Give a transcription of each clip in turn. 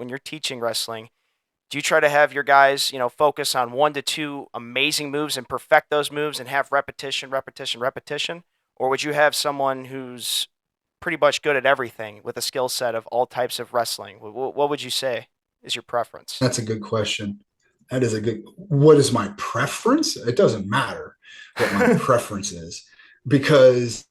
when you're teaching wrestling, do you try to have your guys, focus on 1 to 2 amazing moves and perfect those moves and have repetition, repetition, repetition? Or would you have someone who's pretty much good at everything with a skill set of all types of wrestling? What would you say is your preference? That's a good question. That is a good. What is my preference? It doesn't matter what my preference is because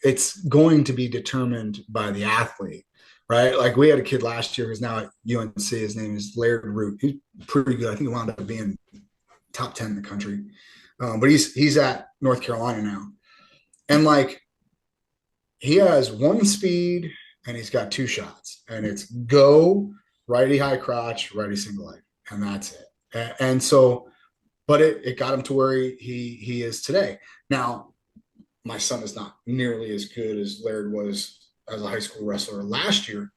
it's going to be determined by the athlete, right? Like we had a kid last year who's now at UNC. His name is Laird Root. He's pretty good. I think he wound up being top 10 in the country. But he's at North Carolina now. And like he has one speed and he's got two shots. And it's go, righty high crotch, righty single leg. And that's it. And so, but it got him to where he is today. Now, my son is not nearly as good as Laird was as a high school wrestler last year,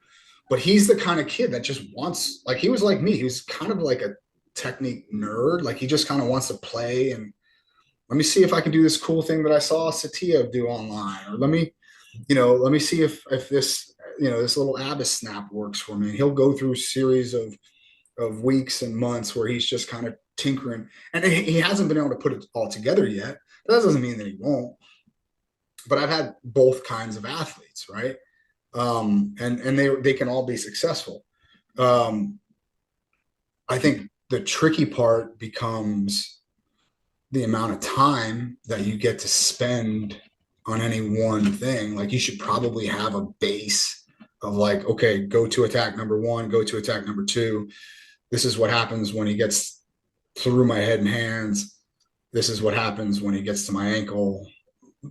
but he's the kind of kid that just wants, like he was like me. He was kind of like a technique nerd. Like he just kind of wants to play and let me see if I can do this cool thing that I saw Satya do online, or let me see if this, this little Abbas snap works for me. And he'll go through a series of weeks and months where he's just kind of tinkering, and he hasn't been able to put it all together yet. But that doesn't mean that he won't. But I've had both kinds of athletes, right? And they can all be successful. Um, I think the tricky part becomes the amount of time that you get to spend on any one thing. Like you should probably have a base of like, okay, go to attack number one, go to attack number two. This is what happens when he gets through my head and hands. This is what happens when he gets to my ankle.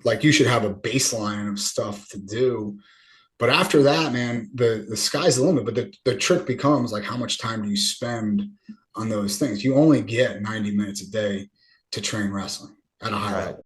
Like you should have a baseline of stuff to do. But after that, man, the sky's the limit. But the trick becomes like, how much time do you spend on those things? You only get 90 minutes a day to train wrestling at a high Right. level.